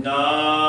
な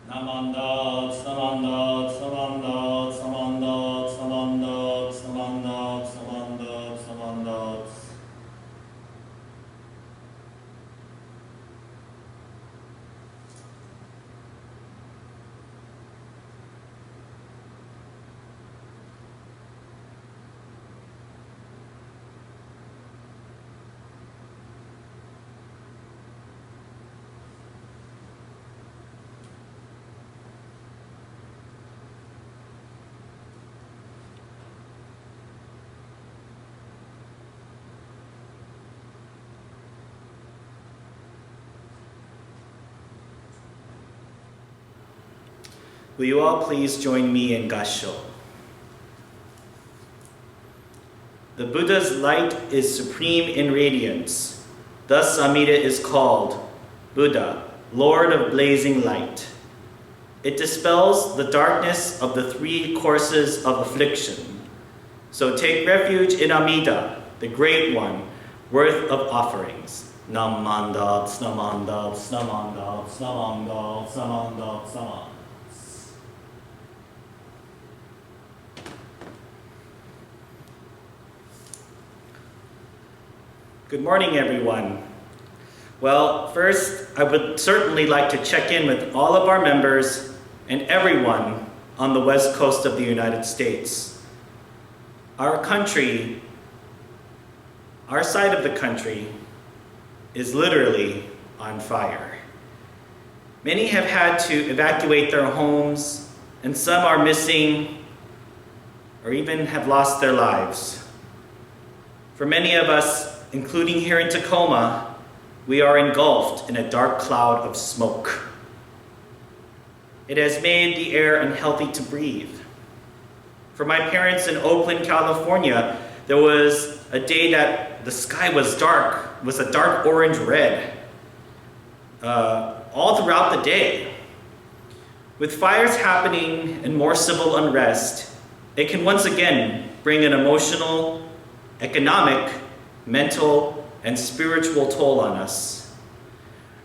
Namandat, Namandat, Namandat, Namandat, Namandat, Namandat, Namandat, Namandat. Will you all please join me in Gassho? The Buddha's light is supreme in radiance. Thus Amida is called Buddha, Lord of blazing light. It dispels the darkness of the three courses of affliction. So take refuge in Amida, the Great One, worth of offerings. Namandat, Namandat, Namandat, Namandat, Namandat, Namandat. Good morning, everyone. Well, first, I would certainly like to check in with all of our members and everyone on the west coast of the United States. Our country, our side of the country, is literally on fire. Many have had to evacuate their homes, and some are missing or even have lost their lives. For many of us, including here in Tacoma, we are engulfed in a dark cloud of smoke. It has made the air unhealthy to breathe. For my parents in Oakland, California, there was a day that the sky was dark, was a dark orange-red, all throughout the day. With fires happening and more civil unrest, it can once again bring an emotional, economic, mental, and spiritual toll on us.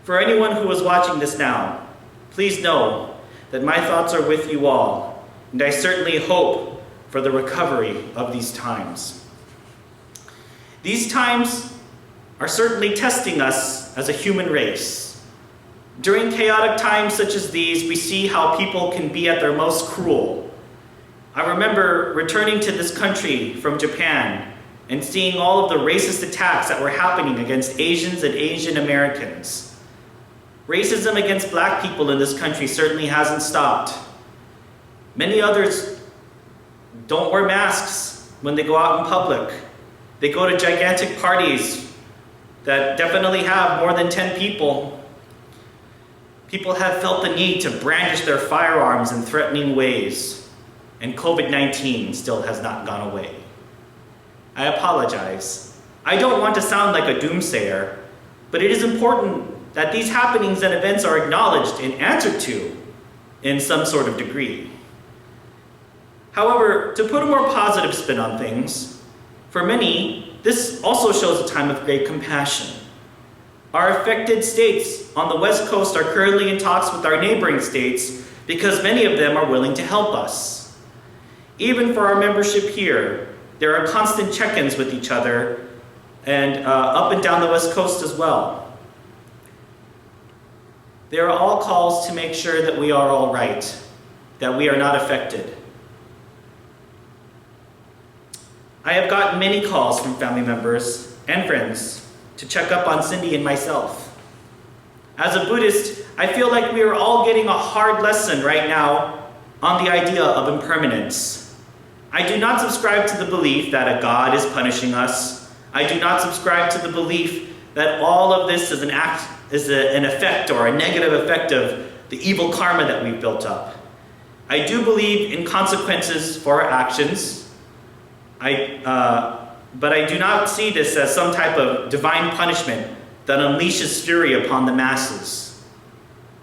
For anyone who is watching this now, please know that my thoughts are with you all, and I certainly hope for the recovery of these times. These times are certainly testing us as a human race. During chaotic times such as these, we see how people can be at their most cruel. I remember returning to this country from Japan and seeing all of the racist attacks that were happening against Asians and Asian Americans. Racism against black people in this country certainly hasn't stopped. Many others don't wear masks when they go out in public. They go to gigantic parties that definitely have more than 10 people. People have felt the need to brandish their firearms in threatening ways, and COVID-19 still has not gone away. I apologize. I don't want to sound like a doomsayer, but it is important that these happenings and events are acknowledged and answered to in some sort of degree. However, to put a more positive spin on things, for many, this also shows a time of great compassion. Our affected states on the West Coast are currently in talks with our neighboring states because many of them are willing to help us. Even for our membership here, there are constant check-ins with each other and up and down the West Coast as well. There are all calls to make sure that we are all right, that we are not affected. I have gotten many calls from family members and friends to check up on Cindy and myself. As a Buddhist, I feel like we are all getting a hard lesson right now on the idea of impermanence. I do not subscribe to the belief that a God is punishing us. I do not subscribe to the belief that all of this is an effect or a negative effect of the evil karma that we've built up. I do believe in consequences for our actions, but I do not see this as some type of divine punishment that unleashes fury upon the masses.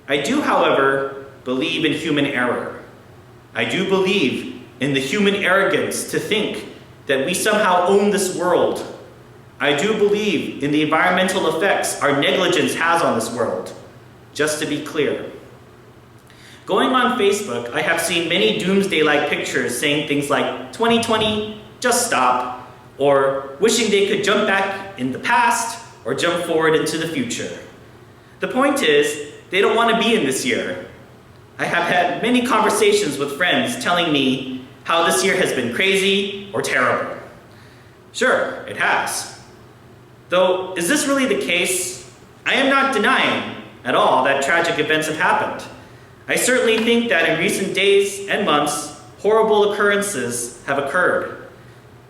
I do, however, believe in human error. I do believe in the human arrogance to think that we somehow own this world. I do believe in the environmental effects our negligence has on this world, just to be clear. Going on Facebook, I have seen many doomsday-like pictures saying things like, 2020, just stop, or wishing they could jump back in the past or jump forward into the future. The point is, they don't want to be in this year. I have had many conversations with friends telling me how this year has been crazy or terrible. Sure, it has. Though, is this really the case? I am not denying at all that tragic events have happened. I certainly think that in recent days and months, horrible occurrences have occurred.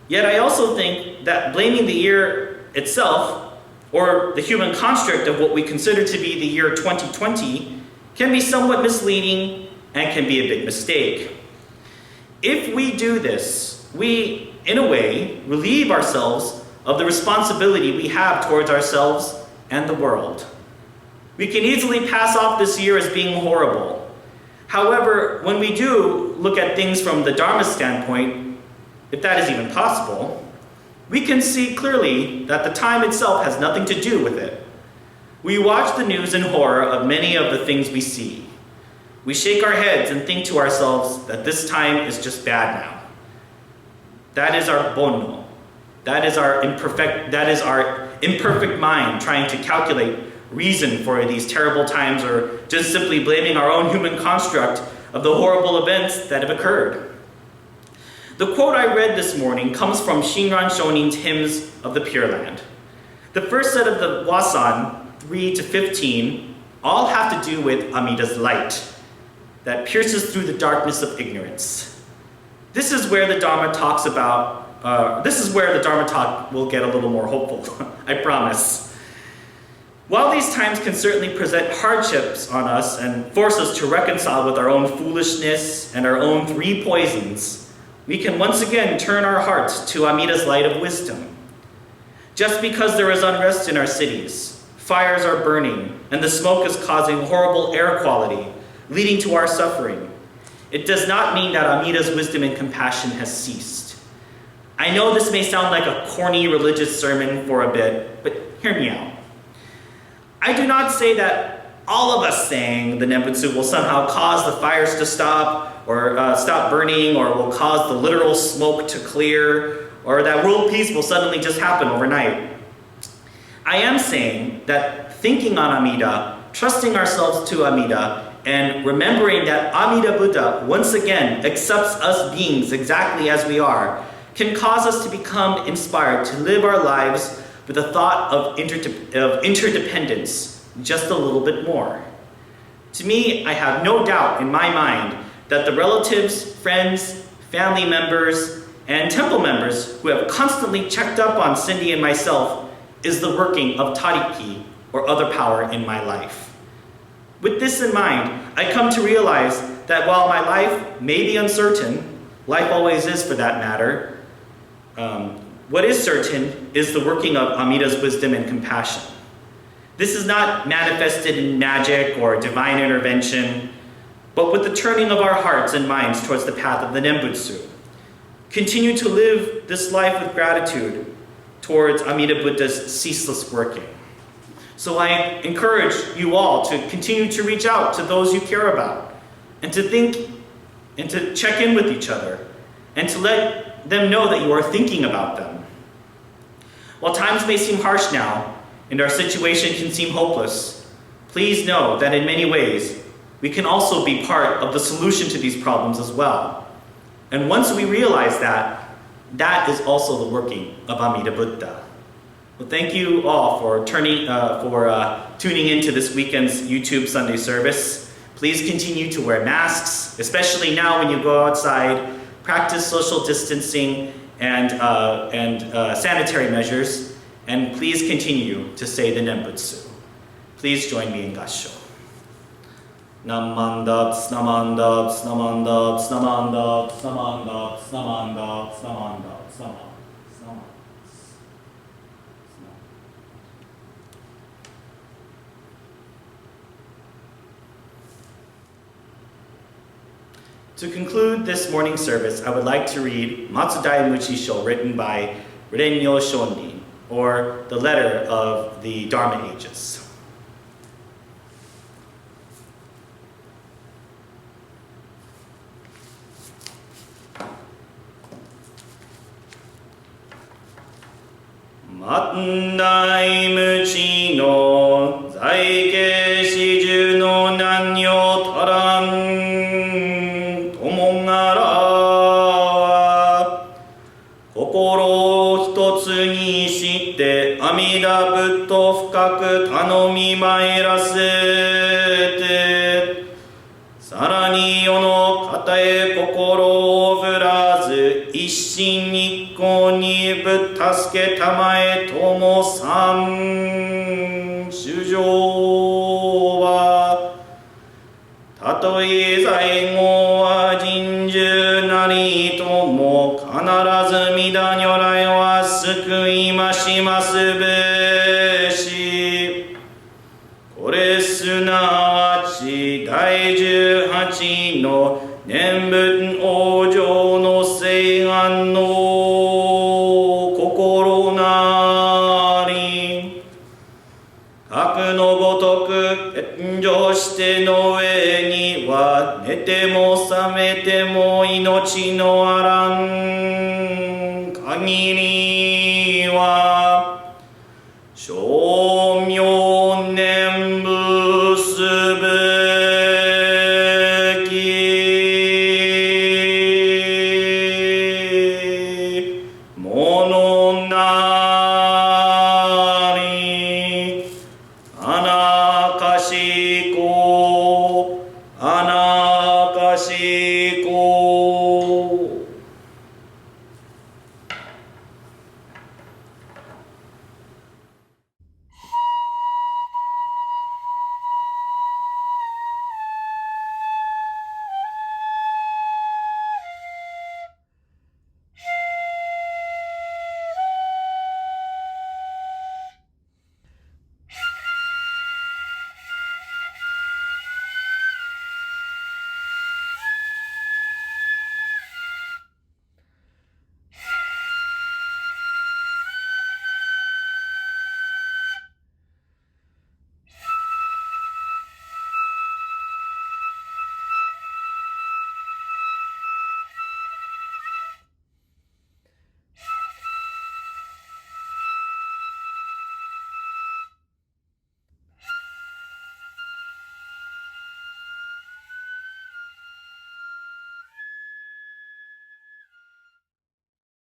Yet I also think that blaming the year itself, or the human construct of what we consider to be the year 2020, can be somewhat misleading and can be a big mistake. If we do this, we, in a way, relieve ourselves of the responsibility we have towards ourselves and the world. We can easily pass off this year as being horrible. However, when we do look at things from the Dharma standpoint, if that is even possible, we can see clearly that the time itself has nothing to do with it. We watch the news in horror of many of the things we see. We shake our heads and think to ourselves that this time is just bad now. That is our bonno. That is our imperfect mind trying to calculate reason for these terrible times, or just simply blaming our own human construct of the horrible events that have occurred. The quote I read this morning comes from Shinran Shonin's Hymns of the Pure Land. The first set of the Wasan, 3 to 15, all have to do with Amida's light that pierces through the darkness of ignorance. This is where the Dharma talks about, this is where the Dharma talk will get a little more hopeful, I promise. While these times can certainly present hardships on us and force us to reconcile with our own foolishness and our own three poisons, we can once again turn our hearts to Amida's light of wisdom. Just because there is unrest in our cities, fires are burning, and the smoke is causing horrible air quality, leading to our suffering, it does not mean that Amida's wisdom and compassion has ceased. I know this may sound like a corny religious sermon for a bit, but hear me out. I do not say that all of us saying the Nembutsu will somehow cause the fires to stop, or stop burning, or will cause the literal smoke to clear, or that world peace will suddenly just happen overnight. I am saying that thinking on Amida, trusting ourselves to Amida, and remembering that Amida Buddha once again accepts us beings exactly as we are, can cause us to become inspired to live our lives with a thought of interdependence just a little bit more. To me, I have no doubt in my mind that the relatives, friends, family members, and temple members who have constantly checked up on Cindy and myself is the working of Tariki, or other power in my life. With this in mind, I come to realize that while my life may be uncertain, life always is for that matter, what is certain is the working of Amida's wisdom and compassion. This is not manifested in magic or divine intervention, but with the turning of our hearts and minds towards the path of the Nembutsu. Continue to live this life with gratitude towards Amida Buddha's ceaseless working. So I encourage you all to continue to reach out to those you care about, and to think and to check in with each other, and to let them know that you are thinking about them. While times may seem harsh now, and our situation can seem hopeless, please know that in many ways, we can also be part of the solution to these problems as well. And once we realize that, that is also the working of Amida Buddha. Well, thank you all for tuning into this weekend's YouTube Sunday service. Please continue to wear masks, especially now when you go outside. Practice social distancing and sanitary measures, and please continue to say the Nembutsu. Please join me in Gassho. Namandats, namandats, namandats, namandats, namandats, namandats, namandats, namandats. To conclude this morning's service, I would like to read Matsudai Muchisho, written by Rennyo Shonin, or the letter of the Dharma ages. 万代無知の在家始終の何を足らんともがらは心を一つにして阿弥陀仏と深く頼み参らせてさらに世の方へ心を振らず一心一行にぶ助けたまえともさん主情はたとえ在後は人獣なりとも必ず御陀如来は救いましますべしこれすなわち第18の念仏往生の誓願の心なり核のごとく天上しての上には寝ても覚めても命のあらん限りは称名念仏すべきものな